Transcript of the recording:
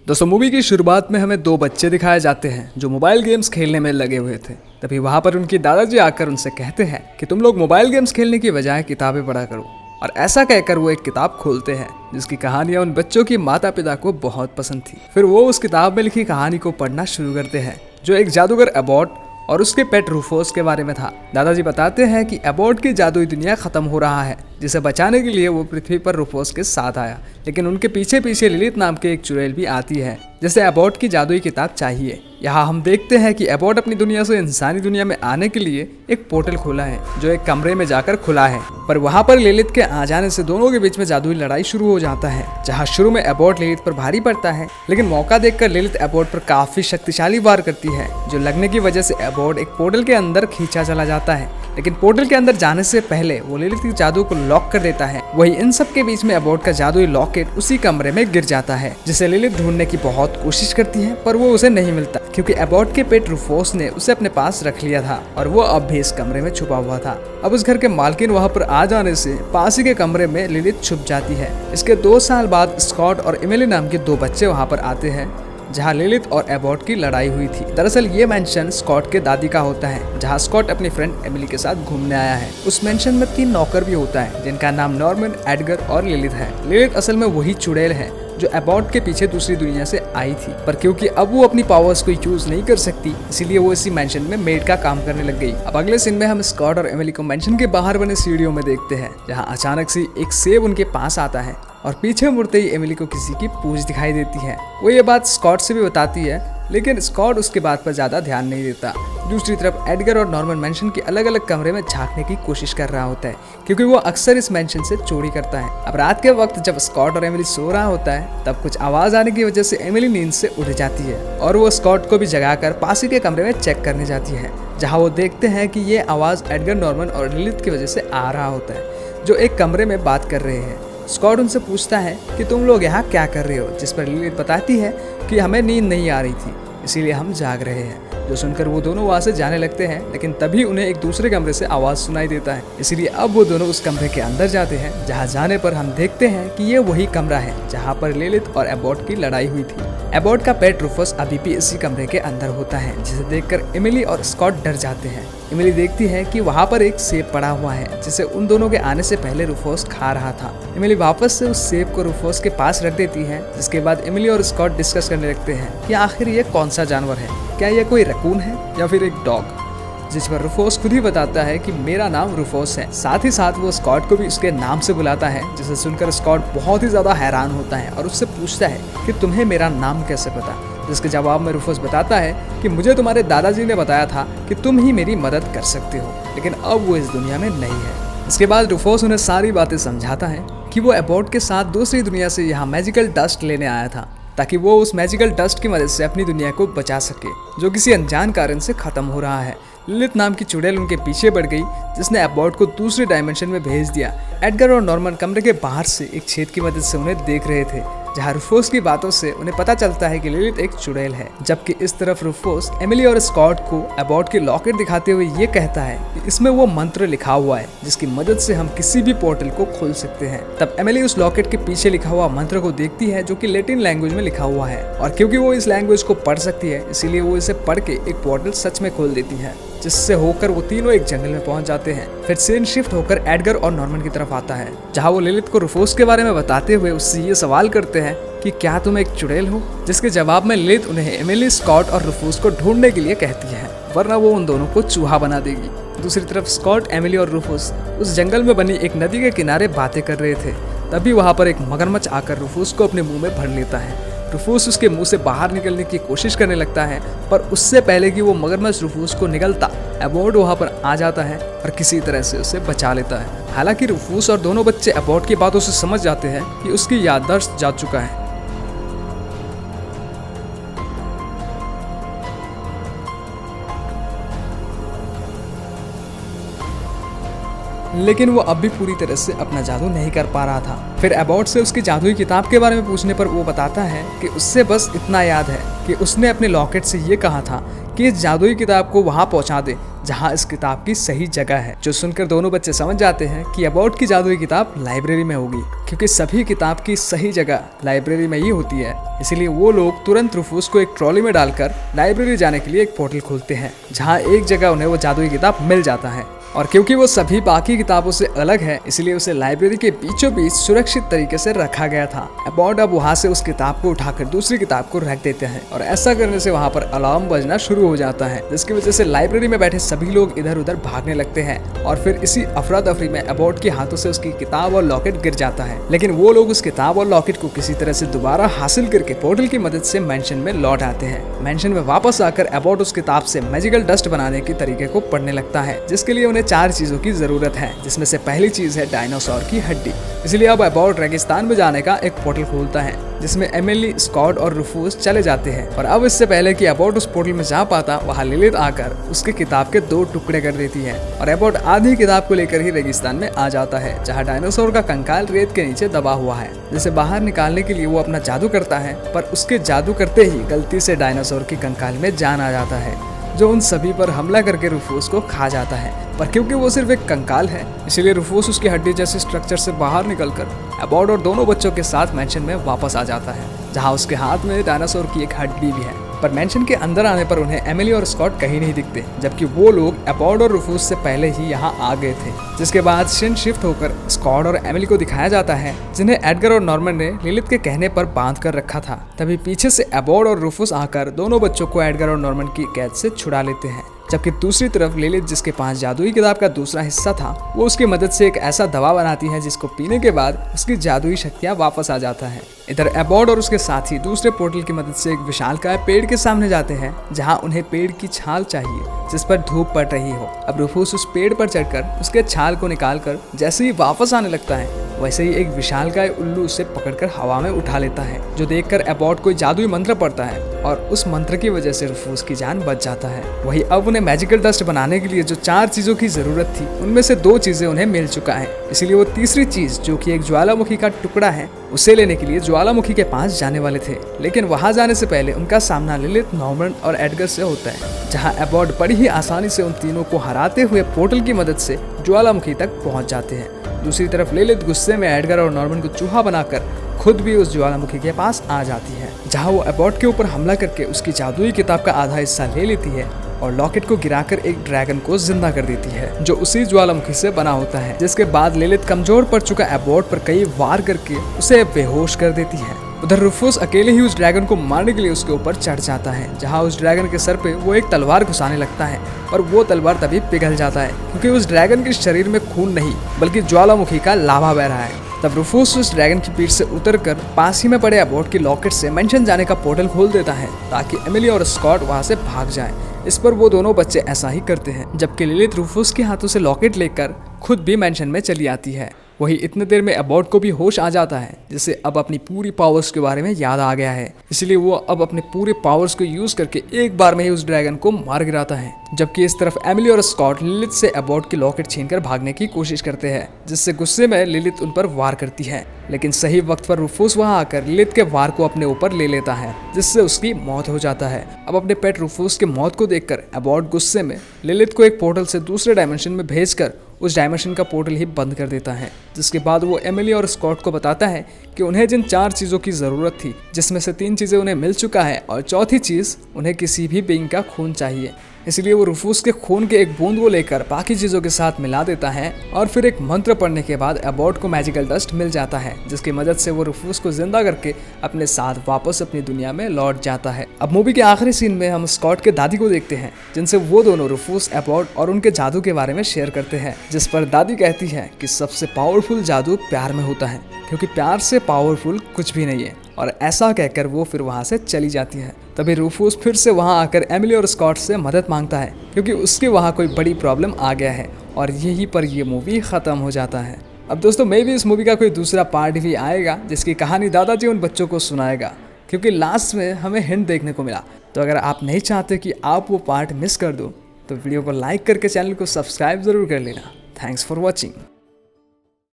दोस्तों मूवी की शुरुआत में हमें दो बच्चे दिखाए जाते हैं जो मोबाइल गेम्स खेलने में लगे हुए थे। तभी वहां पर उनके दादाजी आकर उनसे कहते हैं कि तुम लोग मोबाइल गेम्स खेलने की बजाय किताबें पढ़ा करो। और ऐसा कहकर वो एक किताब खोलते हैं जिसकी कहानियां उन बच्चों की माता पिता को बहुत पसंद थी। फिर वो उस किताब में लिखी कहानी को पढ़ना शुरू करते हैं जो एक जादूगर एबॉट और उसके पेट रूफोस के बारे में था। दादाजी बताते हैं कि एबॉट की जादुई दुनिया खत्म हो रहा है, जिसे बचाने के लिए वो पृथ्वी पर रूफोस के साथ आया। लेकिन उनके पीछे पीछे लिलित नाम के एक चुड़ैल भी आती है जिसे एबॉट की जादुई किताब चाहिए। यहाँ हम देखते हैं कि एबॉट अपनी दुनिया से इंसानी दुनिया में आने के लिए एक पोर्टल खोला है जो एक कमरे में जाकर खुला है। पर वहाँ पर लिलित के आ जाने से दोनों के बीच में जादुई लड़ाई शुरू हो जाता है, जहाँ शुरू में एबॉट लिलित पर भारी पड़ता है, लेकिन मौका देखकर लिलित एबॉट पर काफी शक्तिशाली वार करती है, जो लगने की वजह से एबॉट एक पोर्टल के अंदर खींचा चला जाता है। लेकिन पोर्टल के अंदर जाने से पहले वो लिलित की जादू को लॉक कर देता है। वही इन सब के बीच में एबॉट का जादुई लॉकेट उसी कमरे में गिर जाता है, जिसे लिलित ढूंढने की बहुत कोशिश करती है, पर वो उसे नहीं मिलता क्योंकि एबॉट के पेट रूफोस ने उसे अपने पास रख लिया था और वो अब भी इस कमरे में छुपा हुआ था। अब उस घर के मालकिन वहाँ पर आ जाने से पास ही के कमरे में लिलित छुप जाती है। इसके 2 साल बाद स्कॉट और एमिली नाम के 2 बच्चे वहाँ पर आते हैं जहाँ लिलित और एबॉट की लड़ाई हुई थी। दरअसल ये मेंशन स्कॉट के दादी का होता है, जहाँ स्कॉट अपनी फ्रेंड एमिली के साथ घूमने आया है। उस मेंशन में 3 नौकर भी होता है जिनका नाम नॉर्मन, एडगर और लिलित है। लिलित असल में वही चुड़ैल है जो एबॉट के पीछे दूसरी दुनिया से आई थी, पर क्योंकि अब वो अपनी पावर्स को यूज नहीं कर सकती, इसीलिए वो इसी मेंशन में मेड का काम करने लग गई। अब अगले सीन में हम स्कॉट और एमिली को मेंशन के बाहर बने सीढ़ियों में देखते हैं, जहाँ अचानक से एक सेब उनके पास आता है और पीछे मुड़ते ही एमिली को किसी की पूंछ दिखाई देती है। वो ये बात स्कॉट से भी बताती है, लेकिन स्कॉट उसके बात पर ज्यादा ध्यान नहीं देता। दूसरी तरफ एडगर और नॉर्मन मेंशन के अलग अलग कमरे में झांकने की कोशिश कर रहा होता है, क्योंकि वो अक्सर इस मेंशन से चोरी करता है। अब रात के वक्त जब स्कॉट और एमिली सो रहा होता है, तब कुछ आवाज आने की वजह से एमिली नींद से उठ जाती है और वो स्कॉट को भी जगाकर पास ही के कमरे में चेक करने जाती है, जहाँ वो देखते हैं कि ये आवाज एडगर, नॉर्मन और लिलित की वजह से आ रहा होता है, जो एक कमरे में बात कर रहे हैं। स्कॉट उनसे पूछता है कि तुम लोग यहाँ क्या कर रहे हो, जिस पर लिलित बताती है कि हमें नींद नहीं आ रही थी, इसीलिए हम जाग रहे हैं। जो सुनकर वो दोनों वहाँ से जाने लगते हैं, लेकिन तभी उन्हें एक दूसरे कमरे से आवाज सुनाई देता है, इसीलिए अब वो दोनों उस कमरे के अंदर जाते हैं, जहाँ जाने पर हम देखते हैं कि ये वही कमरा है जहाँ पर लिलित और एबॉट की लड़ाई हुई थी। एबॉट का पेट रूफस अभी भी इसी कमरे के अंदर होता है, जिसे देखकर एमिली और स्कॉट डर जाते हैं। एमिली देखती है कि वहाँ पर एक सेब पड़ा हुआ है, जिसे उन दोनों के आने से पहले रूफोस खा रहा था। एमिली वापस से उस सेब को रूफोस के पास रख देती है, जिसके बाद एमिली और स्कॉट डिस्कस करने लगते हैं कि आखिर ये कौन सा जानवर है, क्या ये कोई रकून है या फिर एक डॉग, जिस पर रूफोस खुद ही बताता है कि मेरा नाम रूफोस है। साथ ही साथ वो स्कॉट को भी उसके नाम से बुलाता है, जिसे सुनकर स्कॉट बहुत ही ज्यादा हैरान होता है और उससे पूछता है कि तुम्हें मेरा नाम कैसे पता, जिसके जवाब में रूफोस बताता है कि मुझे तुम्हारे दादाजी ने बताया था कि तुम ही मेरी मदद कर सकते हो, लेकिन अब वो इस दुनिया में नहीं है। इसके बाद रूफोस उन्हें सारी बातें समझाता है कि वो एबॉट के साथ दूसरी दुनिया से यहाँ मैजिकल डस्ट लेने आया था, ताकि वो उस मैजिकल डस्ट की मदद से अपनी दुनिया को बचा सके, जो किसी अनजान कारण से खत्म हो रहा है। लिलित नाम की चुड़ैल उनके पीछे बढ़ गई, जिसने एबॉट को दूसरे डायमेंशन में भेज दिया। एडगर और नॉर्मन कमरे के बाहर से एक छेद की मदद से उन्हें देख रहे थे, जहाँ रूफोस की बातों से उन्हें पता चलता है कि लिलित एक चुड़ैल है। जबकि इस तरफ रूफोस एमिली और स्कॉट को एबॉट की लॉकेट दिखाते हुए ये कहता है कि इसमें वो मंत्र लिखा हुआ है जिसकी मदद से हम किसी भी पोर्टल को खोल सकते हैं। तब एमिली उस लॉकेट के पीछे लिखा हुआ मंत्र को देखती है, जो कि लैटिन लैंग्वेज में लिखा हुआ है, और क्योंकि वो इस लैंग्वेज को पढ़ सकती है, इसीलिए वो इसे पढ़ के एक पोर्टल सच में खोल देती है, जिससे होकर वो तीनों एक जंगल में पहुंच जाते हैं। फिर सीन शिफ्ट होकर एडगर और नॉर्मन की तरफ आता है, जहां वो लिलित को रूफोस के बारे में बताते हुए उससे ये सवाल करते हैं कि क्या तुम एक चुड़ैल हो, जिसके जवाब में लिलित उन्हें एमिली, स्कॉट और रूफोस को ढूंढने के लिए कहती है, वरना वो उन दोनों को चूहा बना देगी। दूसरी तरफ स्कॉट, एमिली और रूफोस उस जंगल में बनी एक नदी के किनारे बातें कर रहे थे। तभी वहाँ पर एक मगरमच्छ आकर रूफोस को अपने मुंह में भर लेता है। रूफोस उसके मुंह से बाहर निकलने की कोशिश करने लगता है, पर उससे पहले कि वो मगरमच्छ रूफोस को निगलता, एबॉट वहाँ पर आ जाता है और किसी तरह से उसे बचा लेता है। हालांकि रूफोस और दोनों बच्चे एबॉट की बातों से समझ जाते हैं कि उसकी याददाश्त जा चुका है। लेकिन वो अब भी पूरी तरह से अपना जादू नहीं कर पा रहा था। फिर एबॉट से उसकी जादुई किताब के बारे में पूछने पर वो बताता है कि उससे बस इतना याद है कि उसने अपने लॉकेट से ये कहा था कि इस जादुई किताब को वहाँ पहुँचा दे जहाँ इस किताब की सही जगह है। जो सुनकर दोनों बच्चे समझ जाते हैं कि अबॉट की जादुई किताब लाइब्रेरी में होगी, क्योंकि सभी किताब की सही जगह लाइब्रेरी में ही होती है। इसीलिए वो लोग तुरंत रूफूस को एक ट्रॉली में डालकर लाइब्रेरी जाने के लिए एक पोर्टल खोलते हैं, जहाँ एक जगह उन्हें वो जादुई किताब मिल जाता है। और क्योंकि वो सभी बाकी किताबों से अलग है, इसलिए उसे लाइब्रेरी के बीचों बीच सुरक्षित तरीके से रखा गया था। अबॉट अब वहाँ से उस किताब को उठाकर दूसरी किताब को रख देते हैं और ऐसा करने से वहाँ पर अलार्म बजना शुरू हो जाता है, जिसकी वजह से लाइब्रेरी में बैठे सभी लोग इधर उधर भागने लगते हैं। और फिर इसी अफरा तफरी में अबॉट के हाथों से उसकी किताब और लॉकेट गिर जाता है, लेकिन वो लोग उस किताब और लॉकेट को किसी तरह से दोबारा हासिल करके पोर्टल की मदद से मेंशन में लौट आते हैं। मेंशन में वापस आकर अबॉट उस किताब से मैजिकल डस्ट बनाने के तरीके को पढ़ने लगता है, जिसके लिए उन्हें 4 चीजों की जरूरत है, जिसमें से पहली चीज है डायनासोर की हड्डी। इसलिए अब अबॉट रेगिस्तान में जाने का एक पोर्टल खोलता है, जिसमें एमिली, स्कॉट और रूफूस चले जाते हैं। और अब इससे पहले कि अबॉट उस पोर्टल में जा पाता, वहाँ लिलिथ आकर उसके किताब के 2 टुकड़े कर देती है और अबॉट आधी किताब को लेकर ही रेगिस्तान में आ जाता है, जहाँ डायनासोर का कंकाल रेत के नीचे दबा हुआ है, जिसे बाहर निकालने के लिए वो अपना जादू करता है। पर उसके जादू करते ही गलती से डायनासोर के कंकाल में जान आ जाता है, जो उन सभी पर हमला करके रूफूस को खा जाता है। पर क्योंकि वो सिर्फ एक कंकाल है, इसीलिए रूफूस उसकी हड्डी जैसे स्ट्रक्चर से बाहर निकलकर अबॉट और दोनों बच्चों के साथ मेंशन में वापस आ जाता है, जहां उसके हाथ में डायनासोर की एक हड्डी भी है। पर मेंशन के अंदर आने पर उन्हें एमिली और स्कॉट कहीं नहीं दिखते, जबकि वो लोग अबॉट और रूफूस से पहले ही यहाँ आ गए थे। जिसके बाद सीन शिफ्ट होकर स्कॉट और एमिली को दिखाया जाता है, जिन्हें एडगर और नॉर्मन ने लिलिथ के कहने पर बांध कर रखा था। तभी पीछे से अबॉट और रूफूस आकर दोनों बच्चों को एडगर और नॉर्मन की कैद से छुड़ा लेते हैं, जबकि दूसरी तरफ लिलिथ, जिसके पास जादुई किताब का दूसरा हिस्सा था, वो उसकी मदद से एक ऐसा दवा बनाती है जिसको पीने के बाद उसकी जादुई शक्तियाँ वापस आ जाता है। इधर अबॉट और उसके साथी दूसरे पोर्टल की मदद से एक विशालकाय पेड़ के सामने जाते हैं, जहां उन्हें पेड़ की छाल चाहिए जिस पर धूप पड़ रही हो। अब रूफूस उस पेड़ पर चढ़कर उसके छाल को निकालकर जैसे ही वापस आने लगता है, वैसे ही एक विशालकाय उल्लू उसे पकड़कर हवा में उठा लेता है, जो देखकर अबॉट कोई जादुई मंत्र पढ़ता है और उस मंत्र की वजह से रूफूस की जान बच जाता है। वही अब उन्हें मैजिकल डस्ट बनाने के लिए जो 4 चीजों की जरूरत थी, उनमें से 2 चीजें उन्हें मिल चुका है। इसलिए वो तीसरी चीज, जो कि एक ज्वालामुखी का टुकड़ा है, उसे लेने के लिए ज्वालामुखी के पास जाने वाले थे। लेकिन वहां जाने से पहले उनका सामना लिलिथ, नॉर्मन और एडगर से होता है, जहां अबॉट बड़ी ही आसानी से उन तीनों को हराते हुए पोर्टल की मदद से ज्वालामुखी तक पहुंच जाते हैं। दूसरी तरफ लिलिथ गुस्से में एडगर और नॉर्मन को चूहा बनाकर खुद भी उस ज्वालामुखी के पास आ जाती है, जहां वो अबॉट के ऊपर हमला करके उसकी जादुई किताब का आधा हिस्सा ले लेती है और लॉकेट को गिराकर एक ड्रैगन को जिंदा कर देती है, जो उसी ज्वालामुखी से बना होता है। जिसके बाद लिलिथ कमजोर पड़ चुका अबॉट पर कई वार करके उसे बेहोश कर देती है। उधर रूफूस अकेले ही उस ड्रैगन को मारने के लिए उसके ऊपर चढ़ जाता है, जहां उस ड्रैगन के सर पे वो एक तलवार घुसाने लगता है, और वो तलवार तभी पिघल जाता है, क्योंकि उस ड्रैगन के शरीर में खून नहीं बल्कि ज्वालामुखी का लावा बह रहा है। तब रूफूस उस ड्रैगन की पीठ से उतरकर पास ही में पड़े अबॉट की लॉकेट से मेंशन जाने का पोर्टल खोल देता है, ताकि एमिली और स्कॉट वहां से भाग जाएं। इस पर वो दोनों बच्चे ऐसा ही करते हैं, जबकि लिलिथ रूफूस के हाथों से लॉकेट लेकर खुद भी मेंशन में चली आती है। वही इतने देर में अबॉट को भी होश आ जाता है, जिसे अब अपनी पूरी पावर्स के बारे में याद आ गया है। इसलिए वो अब अपने पूरे पावर्स को यूज करके एक बार में ही उस ड्रैगन को मार गिराता है। जबकि इस तरफ एमिली और स्कॉट लिलिथ से अबॉट की लॉकेट छीनकर भागने की कोशिश करते हैं, जिससे गुस्से में लिलिथ उन पर वार करती है। लेकिन सही वक्त पर रूफूस वहां आकर लिलिथ के वार को अपने ऊपर ले लेता है, जिससे उसकी मौत हो जाता है। अब अपने पेट रूफूस की मौत को देखकर अबॉट गुस्से में लिलिथ को एक पोर्टल से दूसरे डायमेंशन में भेजकर उस डायमेंशन का पोर्टल ही बंद कर देता है। जिसके बाद वो एमिली और स्कॉट को बताता है कि उन्हें जिन 4 चीज़ों की ज़रूरत थी, जिसमें से 3 चीज़ें उन्हें मिल चुका है और चौथी चीज़ उन्हें किसी भी बीइंग का खून चाहिए। इसलिए वो रूफूस के खून के एक बूंद को लेकर बाकी चीज़ों के साथ मिला देता है और फिर एक मंत्र पढ़ने के बाद अबॉट को मैजिकल डस्ट मिल जाता है, जिसकी मदद से वो रूफूस को जिंदा करके अपने साथ वापस अपनी दुनिया में लौट जाता है। अब मूवी के आखिरी सीन में हम स्कॉट के दादी को देखते हैं, जिनसे वो दोनों रूफूस, अबॉट और उनके जादू के बारे में शेयर करते हैं, जिस पर दादी कहती है कि सबसे पावरफुल जादू प्यार में होता है, क्योंकि प्यार से पावरफुल कुछ भी नहीं है। और ऐसा कहकर वो फिर वहाँ से चली जाती है। तभी रूफूस फिर से वहाँ आकर एमिली और स्कॉट से मदद मांगता है, क्योंकि उसके वहाँ कोई बड़ी प्रॉब्लम आ गया है, और यहीं पर ये मूवी ख़त्म हो जाता है। अब दोस्तों, मे भी इस मूवी का कोई दूसरा पार्ट भी आएगा, जिसकी कहानी दादाजी उन बच्चों को सुनाएगा, क्योंकि लास्ट में हमें हिंट देखने को मिला। तो अगर आप नहीं चाहते कि आप वो पार्ट मिस कर दो, तो वीडियो को लाइक करके चैनल को सब्सक्राइब ज़रूर कर लेना। Thanks for watching.